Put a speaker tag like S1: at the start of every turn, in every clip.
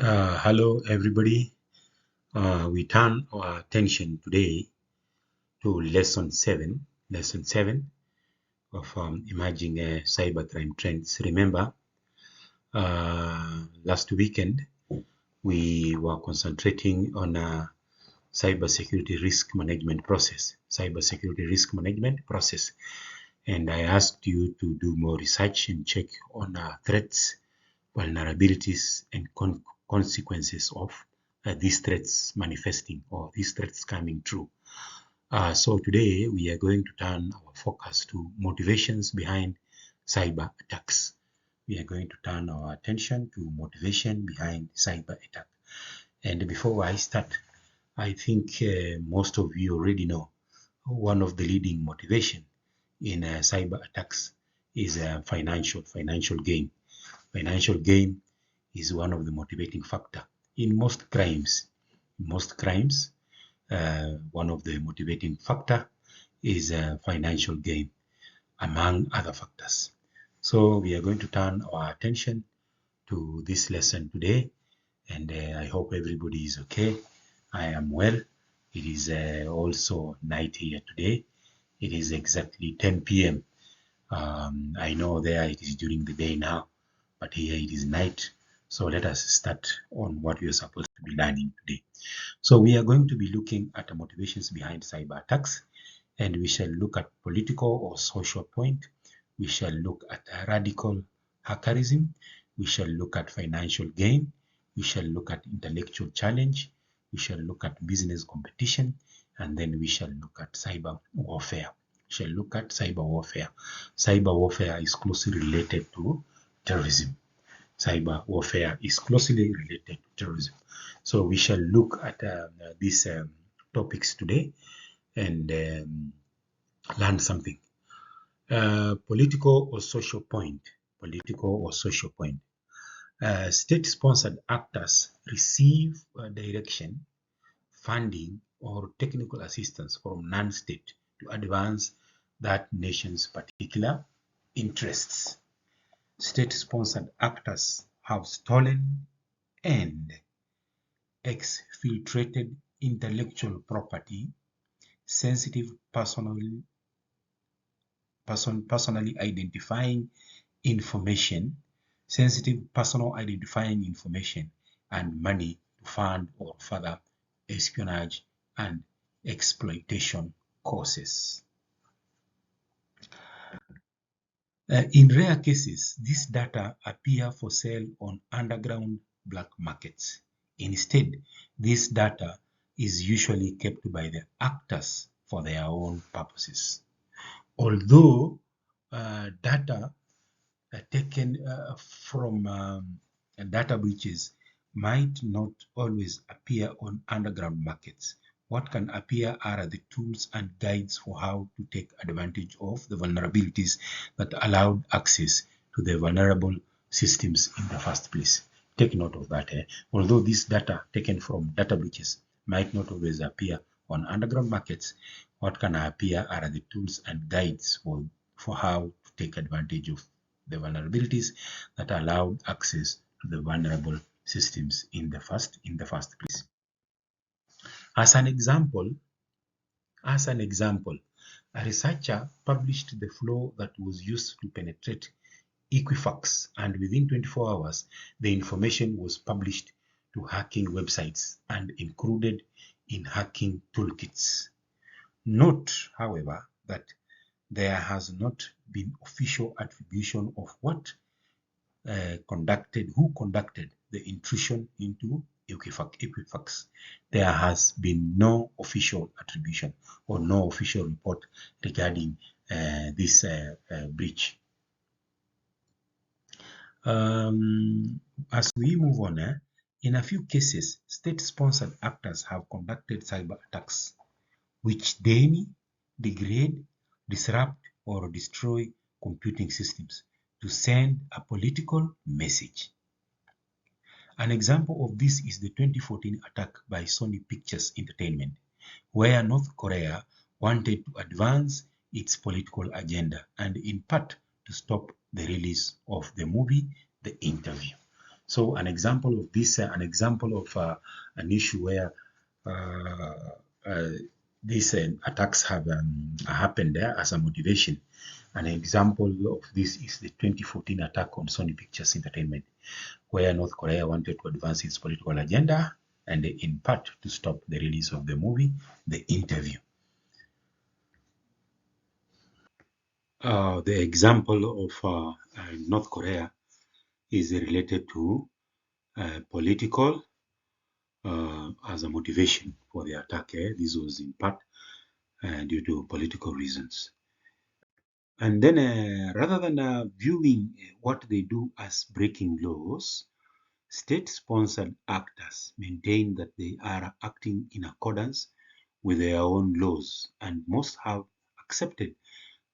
S1: Hello, everybody. We turn our attention today to lesson seven of emerging cybercrime trends. Remember, last weekend we were concentrating on cybersecurity risk management process, and I asked you to do more research and check on threats, vulnerabilities, and consequences of these threats manifesting or these threats coming true. So today we are going to turn our focus to motivations behind cyber attacks. We are going to turn our attention to motivation behind cyber attack. And before I start, I think most of you already know one of the leading motivation in cyber attacks is financial gain. Financial gain is one of the motivating factor in most crimes. In most crimes, one of the motivating factor is financial gain, among other factors. So we are going to turn our attention to this lesson today, and I hope everybody is okay. I am well. It is also night here today. It is exactly 10 p.m. I know there it is during the day now, but here it is night. So let us start on what we are supposed to be learning today. So we are going to be looking at the motivations behind cyber attacks, and we shall look at political or social point. We shall look at radical hackerism. We shall look at financial gain. We shall look at intellectual challenge. We shall look at business competition, and then we shall look at cyber warfare. We shall look at cyber warfare. Cyber warfare is closely related to terrorism. Cyber warfare is closely related to terrorism. So we shall look at these topics today and learn something. Political or social point. Political or social point. State-sponsored actors receive direction, funding, or technical assistance from non-state to advance that nation's particular interests. State-sponsored actors have stolen and exfiltrated intellectual property, sensitive personally identifying information, personal identifying information, and money to fund or further espionage and exploitation causes. In rare cases, this data appear for sale on underground black markets. Instead, this data is usually kept by the actors for their own purposes. Although data taken from data breaches might not always appear on underground markets, what can appear are the tools and guides for how to take advantage of the vulnerabilities that allowed access to the vulnerable systems in the first place. Take note of that. Although this data taken from data breaches might not always appear on underground markets, what can appear are the tools and guides for how to take advantage of the vulnerabilities that allowed access to the vulnerable systems in the first place. As an example, a researcher published the flow that was used to penetrate Equifax, and within 24 hours, the information was published to hacking websites and included in hacking toolkits. Note, however, that there has not been official attribution of who conducted the intrusion into Equifax. There has been no official attribution or no official report regarding this breach. As we move on, in a few cases, state-sponsored actors have conducted cyber attacks which degrade, disrupt, or destroy computing systems to send a political message. An example of this is the 2014 attack by Sony Pictures Entertainment, where North Korea wanted to advance its political agenda and in part to stop the release of the movie The Interview. So an example of this, an issue where these attacks have happened there as a motivation. An example of this is the 2014 attack on Sony Pictures Entertainment, where North Korea wanted to advance its political agenda and in part to stop the release of the movie, The Interview. The example of North Korea is related to political as a motivation for the attack. This was in part due to political reasons. And then rather than viewing what they do as breaking laws, state-sponsored actors maintain that they are acting in accordance with their own laws, and most have accepted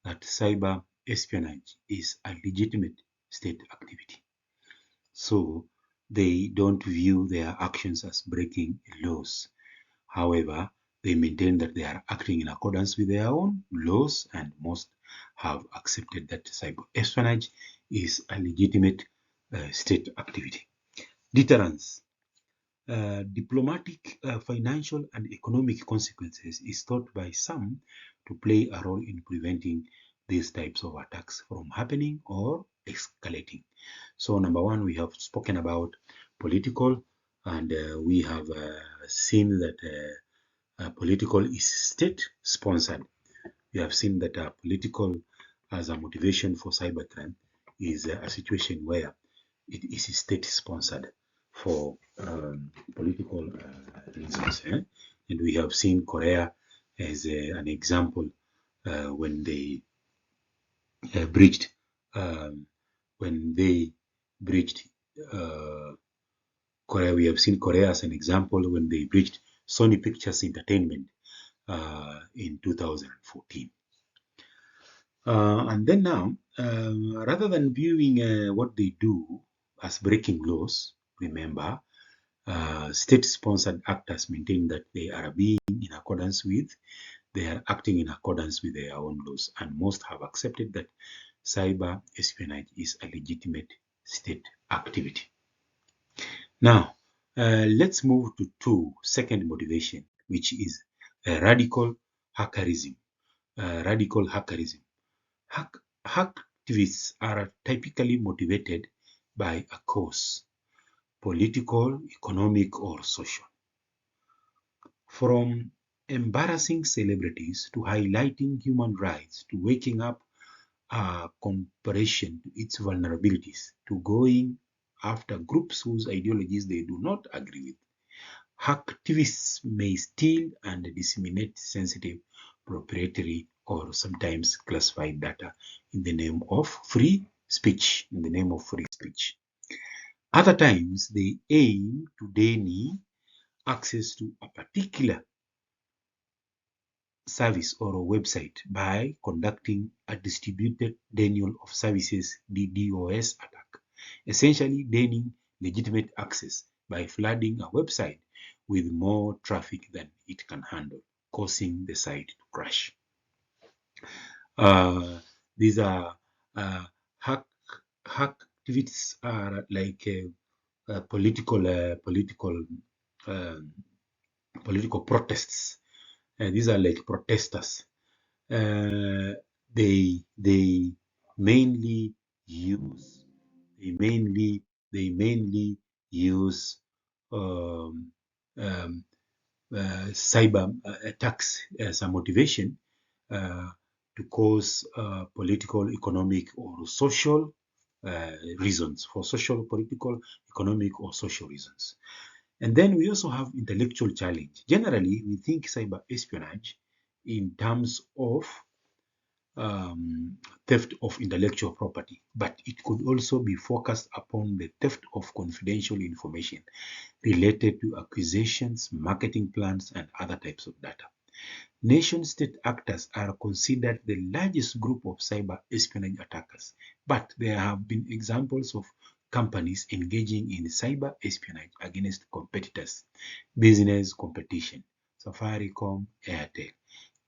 S1: that cyber espionage is a legitimate state activity. So they don't view their actions as breaking laws. However, they maintain that they are acting in accordance with their own laws, and most have accepted that cyber espionage is a legitimate state activity. Deterrence. Diplomatic, financial, and economic consequences is thought by some to play a role in preventing these types of attacks from happening or escalating. So number one, we have spoken about political, and we have seen that political is state-sponsored. We have seen that political as a motivation for cybercrime is a situation where it is state-sponsored for political reasons. And we have seen Korea as an example when they breached Korea. We have seen Korea as an example when they breached Sony Pictures Entertainment in 2014. And then now, rather than viewing what they do as breaking laws, remember, state-sponsored actors maintain that they are acting in accordance with their own laws, and most have accepted that cyber espionage is a legitimate state activity. Now, let's move to second motivation, which is radical hackerism. Hacktivists are typically motivated by a cause, political, economic, or social. From embarrassing celebrities to highlighting human rights to waking up a corporation to its vulnerabilities to going after groups whose ideologies they do not agree with, hacktivists may steal and disseminate sensitive, proprietary, or sometimes classified data in the name of free speech. Other times, they aim to deny access to a particular service or a website by conducting a distributed denial of services (DDoS) attack, essentially denying legitimate access by flooding a website with more traffic than it can handle, causing the site to crash. These are hack activities are like political protests. These are like protesters. They mainly use cyber attacks as a motivation to cause political, economic, or social reasons, for social, political, economic, or social reasons. And then we also have intellectual challenge. Generally, we think cyber espionage in terms of theft of intellectual property, but it could also be focused upon the theft of confidential information related to acquisitions, marketing plans, and other types of data. Nation-state actors are considered the largest group of cyber espionage attackers, but there have been examples of companies engaging in cyber espionage against competitors, business competition, Safaricom, Airtel,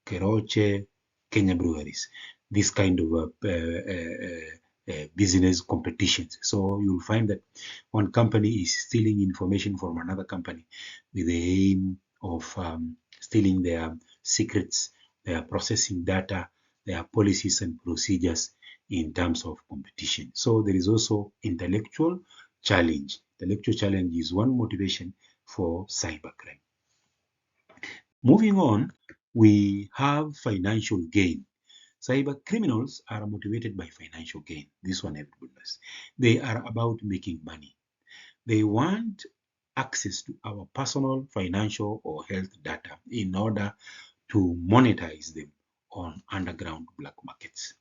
S1: Keroche, Kenya Breweries. This kind of business competitions. So you'll find that one company is stealing information from another company with the aim of stealing their secrets, their processing data, their policies and procedures in terms of competition. So there is also intellectual challenge. Intellectual challenge is one motivation for cybercrime. Moving on, we have financial gain. Cyber criminals are motivated by financial gain. This one everybody knows. They are about making money. They want access to our personal, financial, or health data in order to monetize them on underground black markets.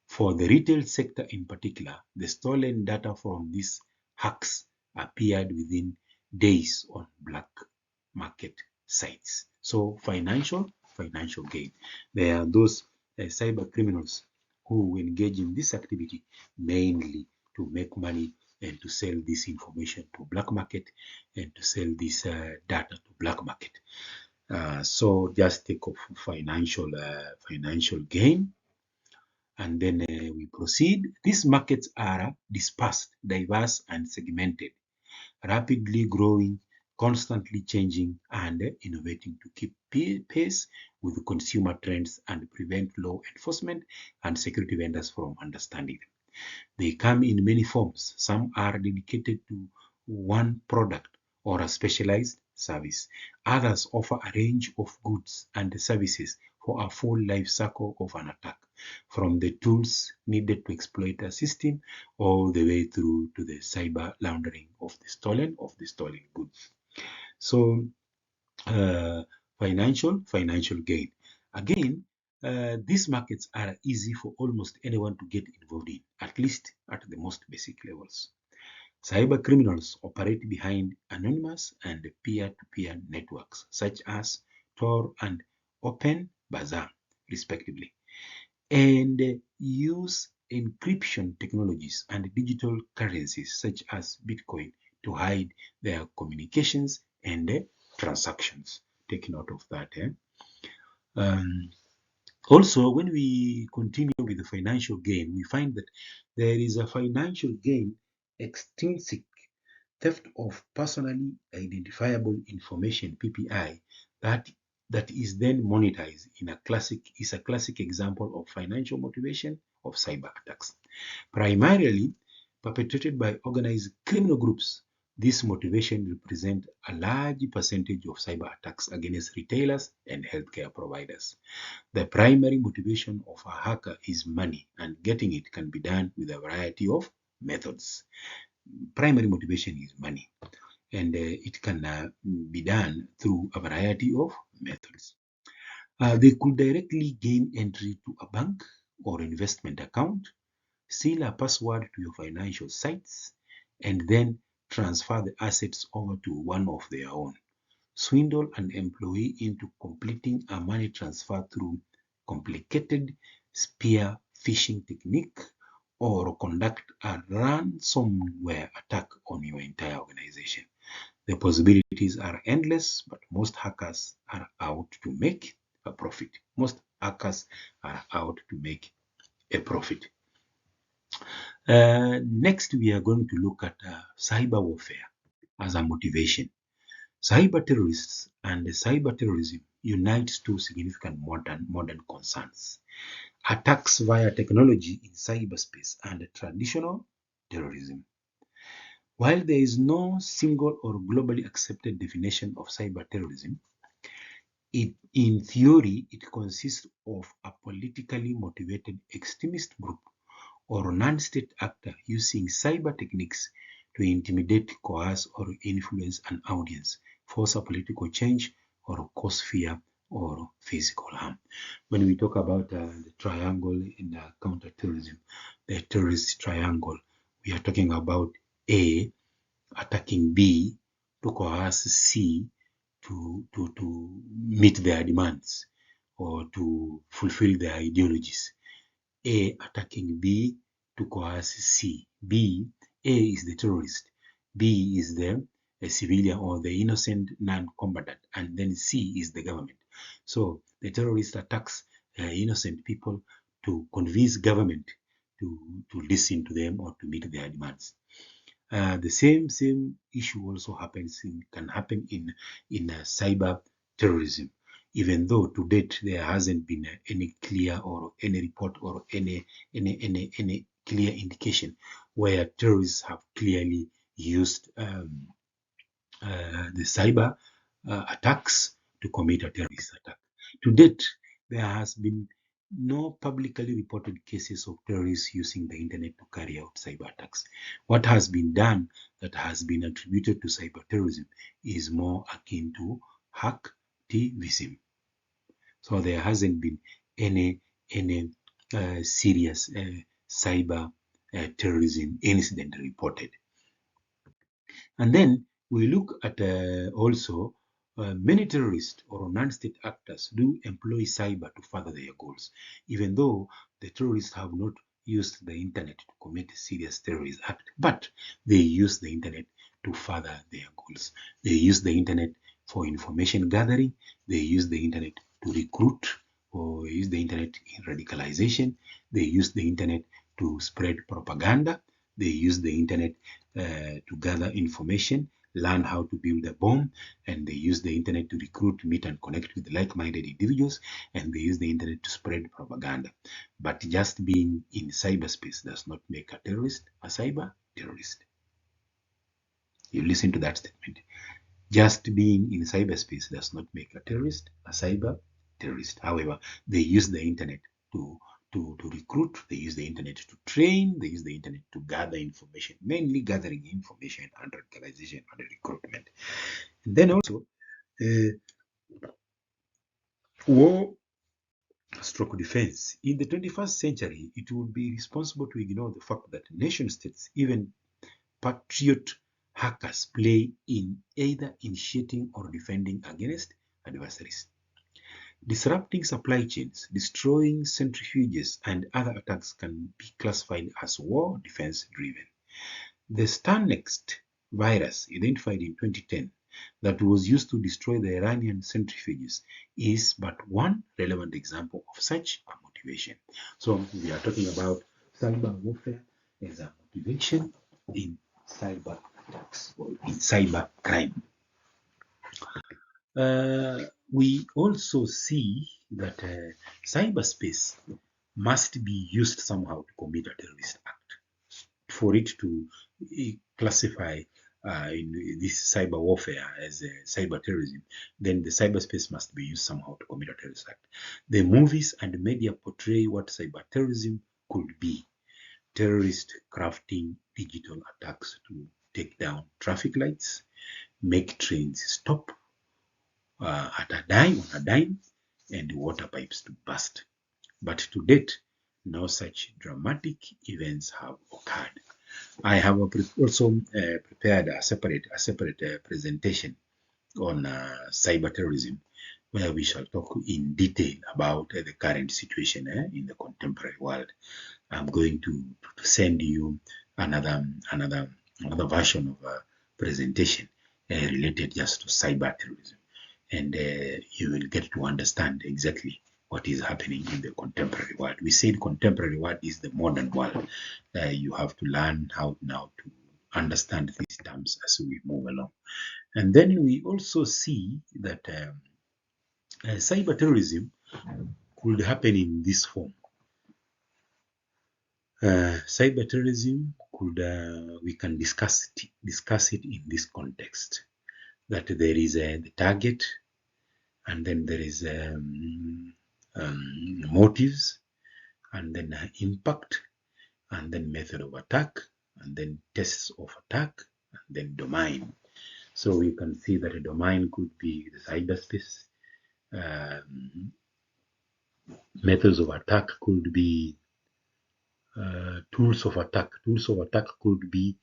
S1: For the retail sector in particular, the stolen data from these hacks appeared within days on black market sites. So financial gain. There are those cyber criminals who engage in this activity mainly to make money and to sell this information to black market and to sell this data to black market. So just take off financial gain, and then we proceed. These markets are dispersed, diverse, and segmented, rapidly growing, constantly changing, and innovating to keep pace with consumer trends and prevent law enforcement and security vendors from understanding them. They come in many forms. Some are dedicated to one product or a specialized service. Others offer a range of goods and services for a full life cycle of an attack, from the tools needed to exploit a system all the way through to the cyber laundering of the stolen goods. So financial gain. Again, these markets are easy for almost anyone to get involved in, at least at the most basic levels. Cyber criminals operate behind anonymous and peer-to-peer networks, such as Tor and Open Bazaar, respectively, and use encryption technologies and digital currencies, such as Bitcoin, to hide their communications and transactions. Take note of that. Also, when we continue with the financial gain, we find that there is a financial gain extrinsic theft of personally identifiable information (PPI) that is then monetized in a classic example of financial motivation of cyber attacks, primarily perpetrated by organized criminal groups. This motivation represents a large percentage of cyber attacks against retailers and healthcare providers. The primary motivation of a hacker is money, and getting it can be done with a variety of methods. Primary motivation is money, and it can be done through a variety of methods. They could directly gain entry to a bank or investment account, steal a password to your financial sites, and then transfer the assets over to one of their own. Swindle an employee into completing a money transfer through complicated spear phishing technique, or conduct a ransomware attack on your entire organization. The possibilities are endless, but most hackers are out to make a profit. Most hackers are out to make a profit. Next, we are going to look at cyber warfare as a motivation. Cyber terrorists and cyber terrorism unites two significant modern concerns: attacks via technology in cyberspace and traditional terrorism. While there is no single or globally accepted definition of cyber terrorism, in theory, it consists of a politically motivated extremist group or non-state actor using cyber techniques to intimidate, coerce, or influence an audience, force a political change, or cause fear or physical harm. When we talk about the triangle in counterterrorism, the terrorist triangle, we are talking about A attacking B to coerce C to meet their demands or to fulfill their ideologies. A attacking B to coerce C. A is the terrorist, B is the civilian or the innocent non-combatant, and then C is the government. So the terrorist attacks innocent people to convince government to listen to them or to meet their demands. The same issue also can happen in cyber terrorism, even though to date there hasn't been any clear or any report or any clear indication where terrorists have clearly used the cyber attacks to commit a terrorist attack. To date, there has been no publicly reported cases of terrorists using the internet to carry out cyber attacks. What has been done that has been attributed to cyber terrorism is more akin to hacktivism. So there hasn't been any serious cyber terrorism incident reported. And then we look at also many terrorists or non-state actors do employ cyber to further their goals, even though the terrorists have not used the internet to commit a serious terrorist act, but they use the internet to further their goals. They use the internet for information gathering. They use the internet to recruit or use the internet in radicalization. They use the internet to spread propaganda. They use the internet to gather information, learn how to build a bomb, and they use the internet to recruit, meet, and connect with like-minded individuals, and they use the internet to spread propaganda. But just being in cyberspace does not make a terrorist a cyber terrorist. You listen to that statement. Just being in cyberspace does not make a terrorist a cyber terrorist. However, they use the internet to recruit, they use the internet to train, they use the internet to gather information, mainly gathering information and radicalization and recruitment. And then also, war stroke defense. In the 21st century, it would be responsible to ignore the fact that nation states, even patriot hackers, play in either initiating or defending against adversaries. Disrupting supply chains, destroying centrifuges, and other attacks can be classified as war defense driven. The Starnext virus, identified in 2010, that was used to destroy the Iranian centrifuges, is but one relevant example of such a motivation. So we are talking about cyber warfare as a motivation in cyber attacks or in cyber crime. We also see that cyberspace must be used somehow to commit a terrorist act. For it to classify in this cyber warfare as cyber terrorism, then the cyberspace must be used somehow to commit a terrorist act. The movies and media portray what cyber terrorism could be. Terrorists crafting digital attacks to take down traffic lights, make trains stop on a dime, and water pipes to burst. But to date, no such dramatic events have occurred. I have also prepared a separate presentation on cyber terrorism, where we shall talk in detail about the current situation in the contemporary world. I'm going to send you another version of a presentation related just to cyber terrorism, and you will get to understand exactly what is happening in the contemporary world. We said contemporary world is the modern world. You have to learn how now to understand these terms as we move along. And then we also see that cyber terrorism could happen in this form. Cyber terrorism could, we can discuss it in this context, that there is the target, and then there is motives, and then impact, and then method of attack, and then tests of attack, and then domain. So you can see that a domain could be the cyberspace. Methods of attack could be tools of attack. Tools of attack could be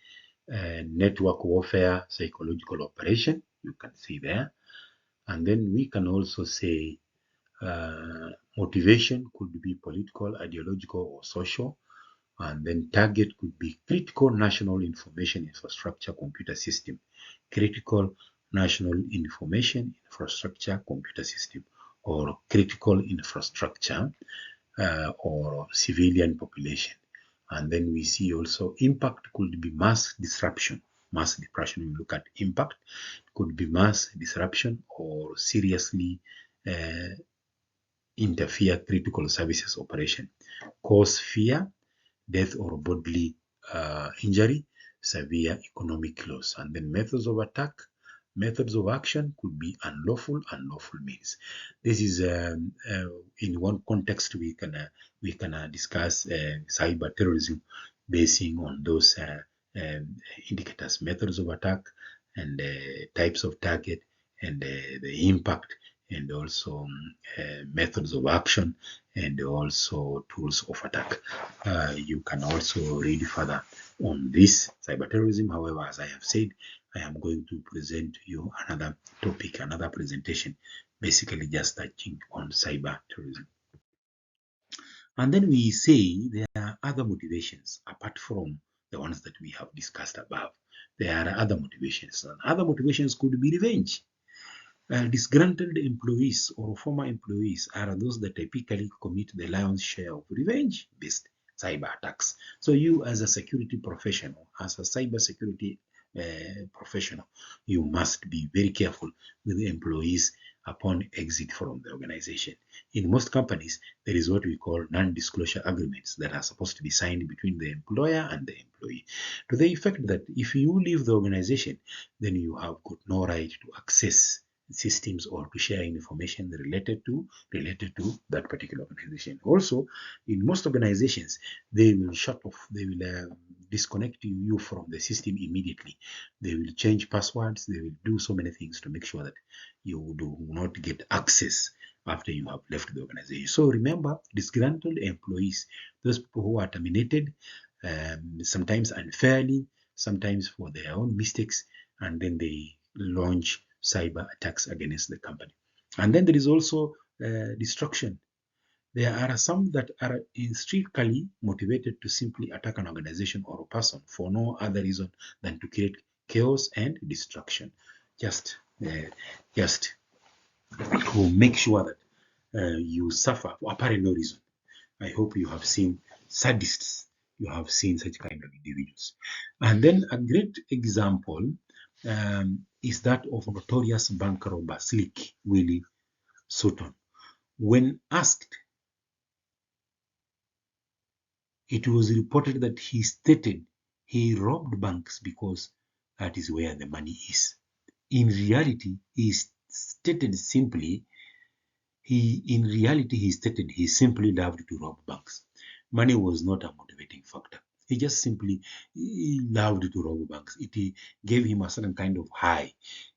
S1: network warfare, psychological operation. You can see there. And then we can also say motivation could be political, ideological, or social. And then target could be critical national information infrastructure computer system. Critical national information infrastructure computer system, or critical infrastructure or civilian population. And then we see also impact could be mass disruption. Mass disruption, we look at impact, could be mass disruption or seriously interfere critical services operation, cause fear, death or bodily injury, severe economic loss. And then methods of attack, methods of action could be unlawful means. This is in one context we can discuss cyber terrorism basing on those indicators, methods of attack, and types of target, and the impact, and also methods of action, and also tools of attack. You can also read further on this cyber terrorism. However, as I have said, I am going to present you another topic, another presentation, basically just touching on cyber terrorism. And then we say there are other motivations apart from the ones that we have discussed above. There are other motivations, and other motivations could be revenge. Disgruntled employees or former employees are those that typically commit the lion's share of revenge-based cyber attacks. So you as a security professional, as a cyber security professional, you must be very careful with the employees upon exit from the organization. In most companies, there is what we call non-disclosure agreements that are supposed to be signed between the employer and the employee, to the effect that if you leave the organization, then you have got no right to access systems or to share information related to that particular organization. Also, in most organizations, they will shut off, they will disconnect you from the system immediately. They will change passwords, they will do so many things to make sure that you do not get access after you have left the organization. So remember, disgruntled employees, those people who are terminated, sometimes unfairly, sometimes for their own mistakes, and then they launch cyber attacks against the company. And then there is also destruction. There are some that are strictly motivated to simply attack an organization or a person for no other reason than to create chaos and destruction. Just to make sure that you suffer for apparent no reason. I hope you have seen sadists, you have seen such kind of individuals. And then a great example is that of notorious bank robber Slick Willie Sutton. When asked, it was reported that he stated he robbed banks because that is where the money is. In reality, he stated simply, he stated he simply loved to rob banks. Money was not a motivating factor. He just simply loved to rob banks. It gave him a certain kind of high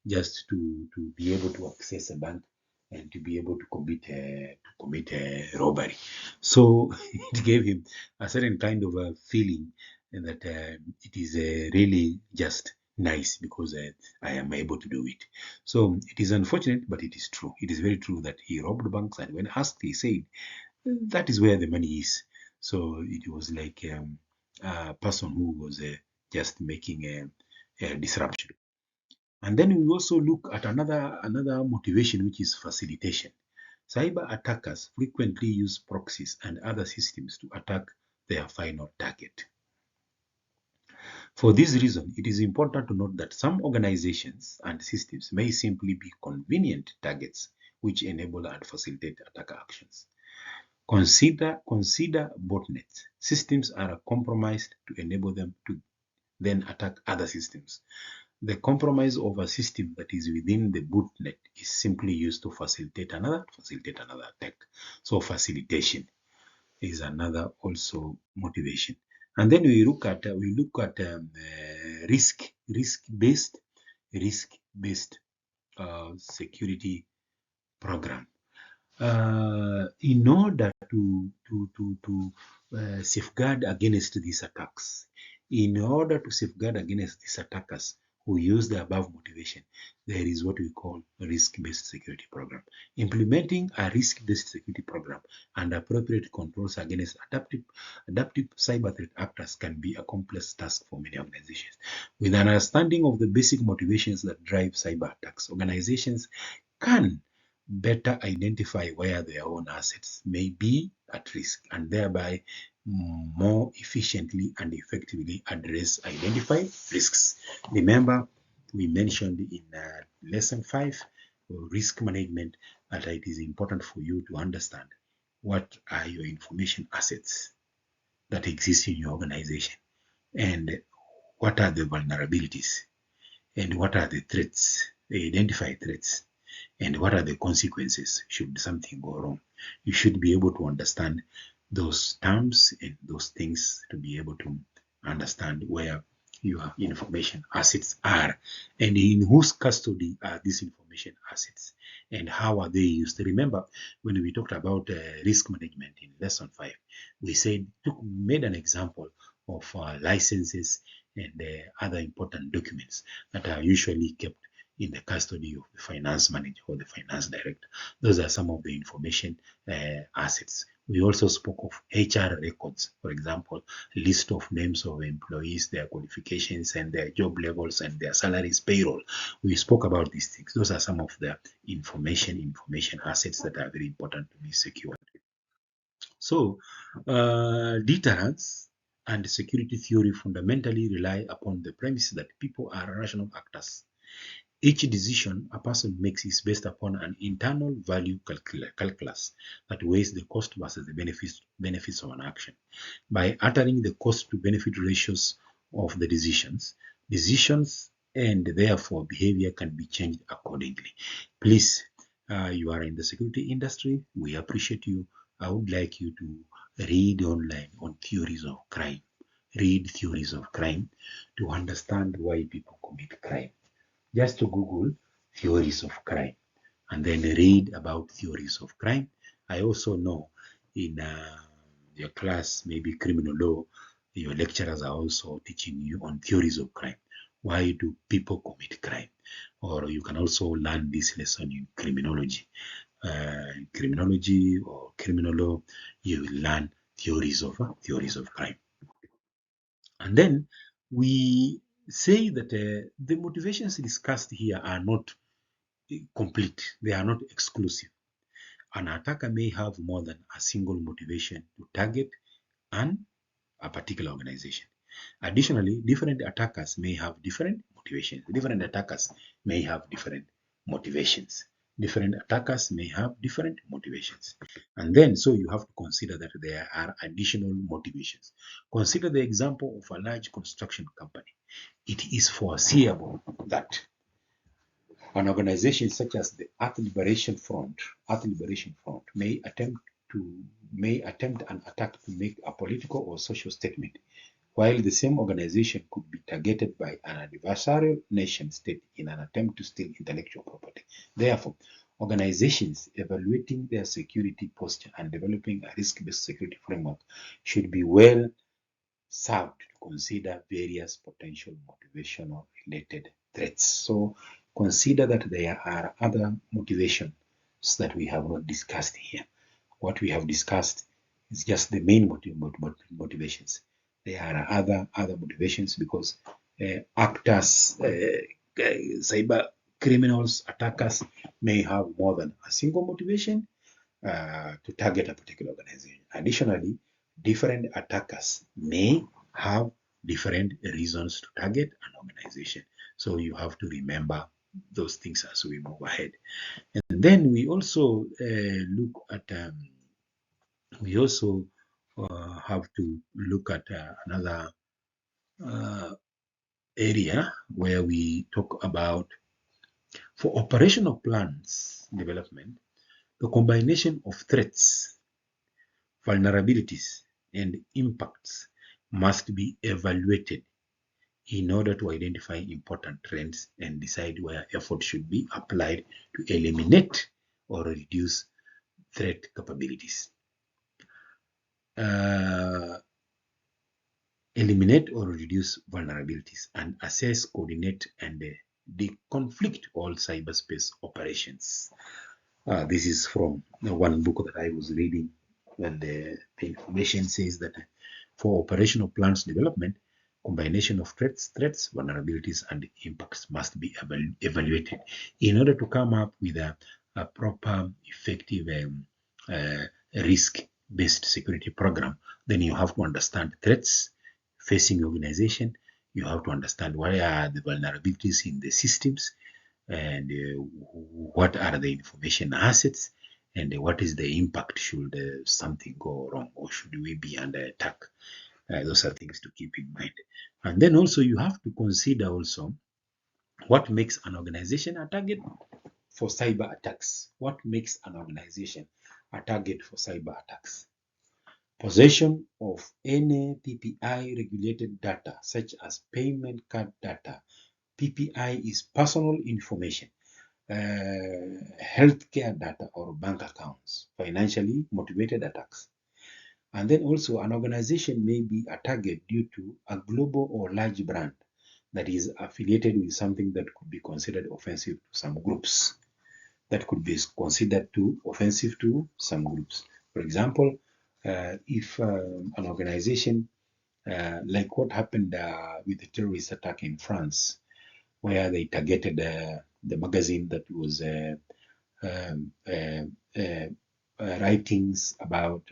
S1: just to be able to access a bank and to be able to commit a robbery. So it gave him a certain kind of a feeling that it is really just nice because I am able to do it. So it is unfortunate, but it is true. It is very true that he robbed banks, and when asked, he said that is where the money is. So it was like a person who was just making a disruption. And then we also look at another motivation, which is facilitation. Cyber attackers frequently use proxies and other systems to attack their final target. For this reason, it is important to note that some organizations and systems may simply be convenient targets which enable and facilitate attacker actions. Consider botnets. Systems are compromised to enable them to then attack other systems. The compromise of a system that is within the botnet is simply used to facilitate another attack. So facilitation is another also motivation. And then we look at risk-based security program. In order to safeguard against these attacks, in order to safeguard against these attackers who use the above motivation, there is what we call a risk-based security program. Implementing a risk-based security program and appropriate controls against adaptive cyber threat actors can be a complex task for many organizations. With an understanding of the basic motivations that drive cyber attacks, organizations can better identify where their own assets may be at risk and thereby more efficiently and effectively address identified risks. Remember, we mentioned in lesson 5, risk management, that it is important for you to understand what are your information assets that exist in your organization, and what are the vulnerabilities, and what are the threats, the identified threats, and what are the consequences should something go wrong. You should be able to understand those terms and those things to be able to understand where your information assets are and in whose custody are these information assets and how are they used. Remember, when we talked about risk management in lesson 5, we made an example of licenses and other important documents that are usually kept in the custody of the finance manager or the finance director. Those are some of the information assets. We also spoke of HR records, for example, list of names of employees, their qualifications and their job levels and their salaries, payroll. We spoke about these things. Those are some of the information assets that are very important to be secured. So, deterrence and security theory fundamentally rely upon the premise that people are rational actors. Each decision a person makes is based upon an internal value calculus that weighs the cost versus the benefits of an action. By altering the cost to benefit ratios of the decisions and therefore behavior can be changed accordingly. Please, you are in the security industry. We appreciate you. I would like you to read online on theories of crime. Read theories of crime to understand why people commit crime. Just to Google theories of crime and then read about theories of crime. I also know in your class, maybe criminal law, your lecturers are also teaching you on theories of crime. Why do people commit crime? Or you can also learn this lesson in criminology. Criminology or criminal law, you will learn theories of crime. And then we say that the motivations discussed here are not complete, they are not exclusive. An attacker may have more than a single motivation to target a particular organization. Additionally, different attackers may have different motivations. Different attackers may have different motivations. Different attackers may have different motivations. And then, so you have to consider that there are additional motivations. Consider the example of a large construction company. It is foreseeable that an organization such as the Earth Liberation Front may attempt an attack to make a political or social statement, while the same organization could be targeted by an adversarial nation state in an attempt to steal intellectual property. Therefore, organizations evaluating their security posture and developing a risk-based security framework should be well served to consider various potential motivational related threats. So consider that there are other motivations that we have not discussed here. What we have discussed is just the main motivations. There are other motivations because actors, cyber criminals, attackers may have more than a single motivation to target a particular organization. Additionally, different attackers may have different reasons to target an organization. So you have to remember those things as we move ahead. And then we also look at have to look at another area where we talk about for operational plans development, the combination of threats, vulnerabilities, and impacts must be evaluated in order to identify important trends and decide where effort should be applied to eliminate or reduce threat capabilities. Eliminate or reduce vulnerabilities and assess, coordinate, and deconflict all cyberspace operations. This is from one book that I was reading, and the information says that for operational plans development, combination of threats, vulnerabilities, and impacts must be evaluated in order to come up with a proper, effective risk based security program, then you have to understand threats facing your organization. You have to understand what are the vulnerabilities in the systems, and what are the information assets, and what is the impact should something go wrong, or should we be under attack. Those are things to keep in mind. And then also you have to consider also what makes an organization a target for cyber attacks. What makes an organization a target for cyber attacks? Possession of any PPI regulated data, such as payment card data. PPI is personal information, healthcare data, or bank accounts, financially motivated attacks. And then also an organization may be a target due to a global or large brand that is affiliated with something that could be considered offensive to some groups. That could be considered to offensive to some groups. For example, if an organization like what happened with the terrorist attack in France, where they targeted the magazine that was um, uh, uh, writings about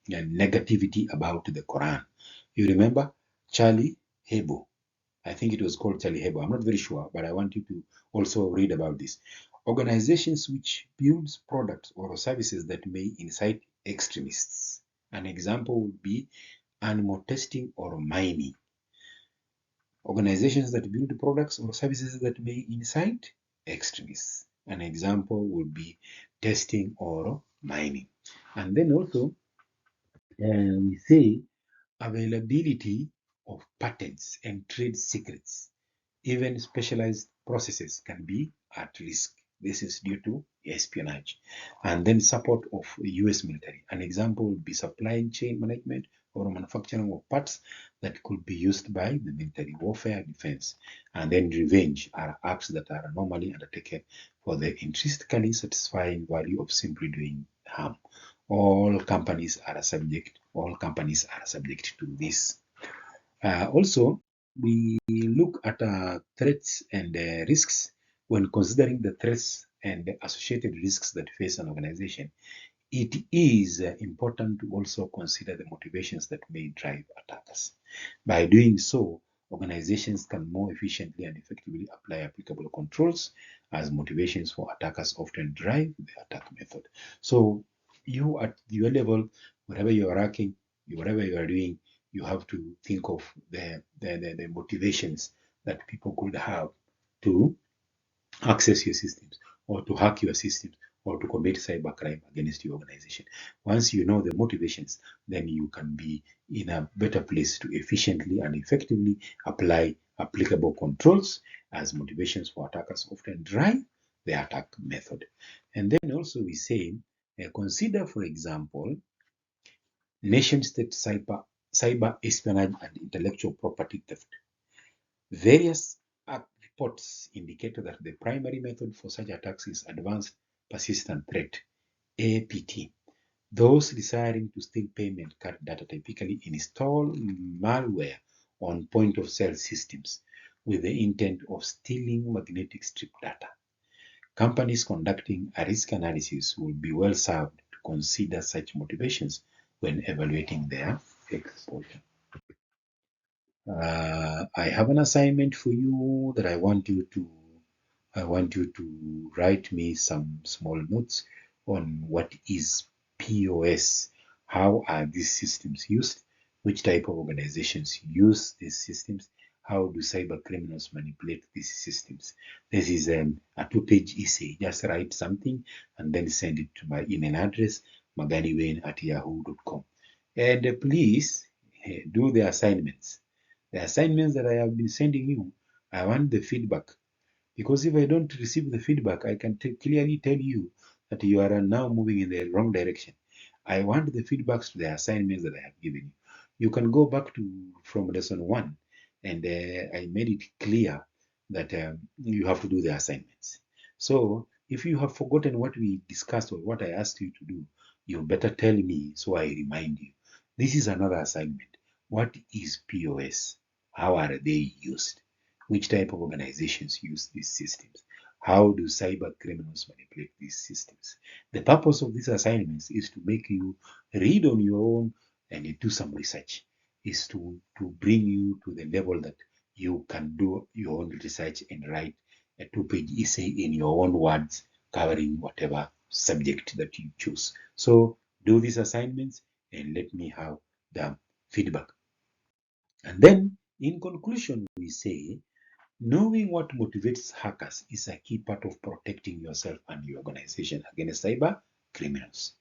S1: negativity about the Quran. You remember Charlie Hebdo? I think it was called Charlie Hebdo. I'm not very sure, but I want you to also read about this. Organizations which builds products or services that may incite extremists. An example would be animal testing or mining. Organizations that build products or services that may incite extremists. An example would be testing or mining. And then also, we say availability of patents and trade secrets. Even specialized processes can be at risk. This is due to espionage. And then support of US military. An example would be supply chain management or manufacturing of parts that could be used by the military warfare defense. And then revenge are acts that are normally undertaken for the intrinsically satisfying value of simply doing harm. All companies are subject to this. Also, we look at threats and risks. When considering the threats and the associated risks that face an organization, it is important to also consider the motivations that may drive attackers. By doing so, organizations can more efficiently and effectively apply applicable controls, as motivations for attackers often drive the attack method. So you at your level, wherever you are working, whatever you are doing, you have to think of the motivations that people could have to access your systems, or to hack your systems, or to commit cybercrime against your organization. Once you know the motivations, then you can be in a better place to efficiently and effectively apply applicable controls, as motivations for attackers often drive the attack method. And then also we say, consider, for example, nation-state cyber espionage and intellectual property theft. Various reports indicate that the primary method for such attacks is advanced persistent threat, APT. Those desiring to steal payment card data typically install malware on point-of-sale systems with the intent of stealing magnetic strip data. Companies conducting a risk analysis will be well served to consider such motivations when evaluating their exposure. I have an assignment for you that I want you to write me some small notes on what is POS, how are these systems used, which type of organizations use these systems, how do cyber criminals manipulate these systems. This is a 2-page essay. Just write something and then send it to my email address, maganiwayne@yahoo.com. And please do the assignments. The assignments that I have been sending you, I want the feedback, because if I don't receive the feedback, I can clearly tell you that you are now moving in the wrong direction. I want the feedbacks to the assignments that I have given you. You can go back to from lesson 1, and I made it clear that you have to do the assignments. So if you have forgotten what we discussed or what I asked you to do, you better tell me so I remind you. This is another assignment. What is POS? How are they used? Which type of organizations use these systems? How do cyber criminals manipulate these systems? The purpose of these assignments is to make you read on your own and do some research, is to bring you to the level that you can do your own research and write a 2-page essay in your own words covering whatever subject that you choose. So do these assignments and let me have the feedback. And then in conclusion, we say knowing what motivates hackers is a key part of protecting yourself and your organization against cyber criminals.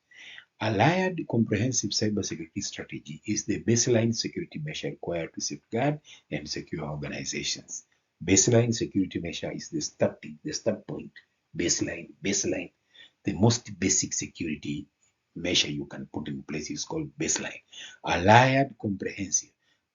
S1: A layered, comprehensive cybersecurity strategy is the baseline security measure required to safeguard and secure organizations. Baseline security measure is the start point. Baseline. The most basic security measure you can put in place is called baseline. A layered, comprehensive.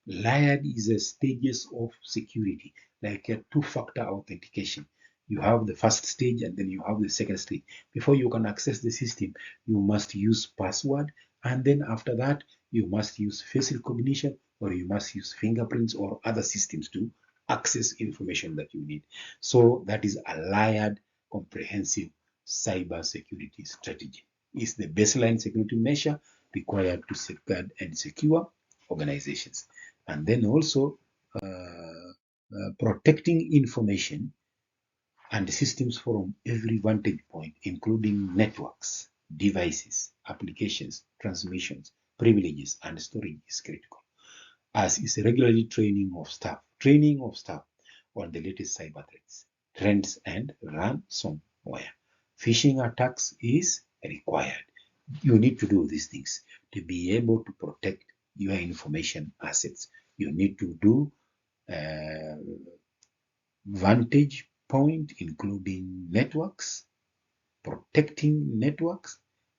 S1: Layered is a stages of security, like a two-factor authentication. You have the first stage and then you have the second stage. Before you can access the system, you must use password, and then after that, you must use face recognition, or you must use fingerprints or other systems to access information that you need. So that is a layered, comprehensive cyber security strategy. It's the baseline security measure required to safeguard and secure organizations. And then also protecting information and systems from every vantage point, including networks, devices, applications, transmissions, privileges, and storage is critical, as is regularly training of staff on the latest cyber threats, trends, and ransomware. Phishing attacks is required. You need to do these things to be able to protect your information assets. You need to do vantage point, including networks, protecting networks,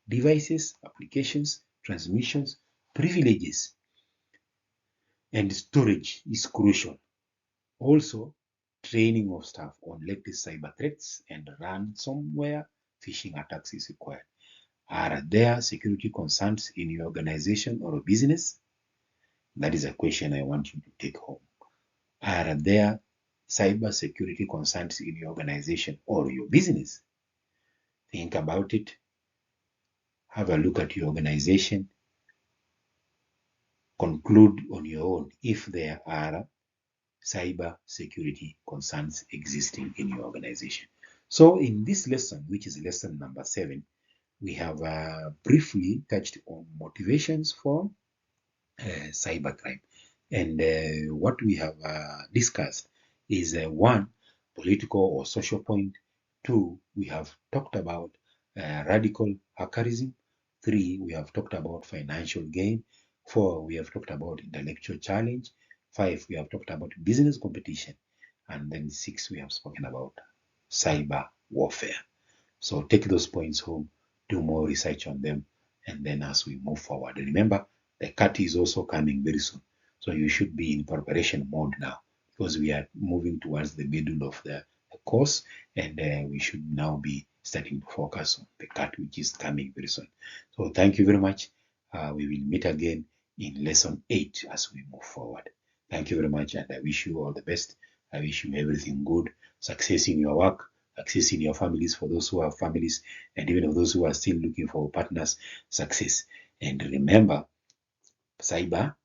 S1: devices, applications, transmissions, privileges, and storage is crucial. Also, training of staff on latest cyber threats and ransomware phishing attacks is required. Are there security concerns in your organization or business? That is a question I want you to take home. Are there cyber security concerns in your organization or your business? Think about it. Have a look at your organization. Conclude on your own if there are cyber security concerns existing in your organization. So in this lesson, which is lesson number 7, we have briefly touched on motivations for cybercrime. And what we have discussed is 1, political or social point. 2, we have talked about radical hackerism. 3, we have talked about financial gain. 4, we have talked about intellectual challenge. 5, we have talked about business competition. And then 6, we have spoken about cyber warfare. So take those points home, do more research on them, and then as we move forward, remember the cut is also coming very soon. So you should be in preparation mode now, because we are moving towards the middle of the course, and we should now be starting to focus on the cut, which is coming very soon. So thank you very much. We will meet again in lesson 8 as we move forward. Thank you very much, and I wish you all the best. I wish you everything good, success in your work, success in your families for those who have families, and even for those who are still looking for partners, success. And remember, cyber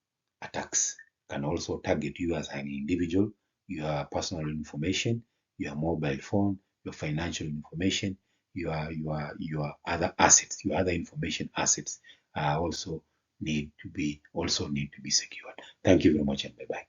S1: attacks can also target you as an individual, your personal information, your mobile phone, your financial information, your other assets, your other information assets also need to be secured. Thank you very much, and bye bye.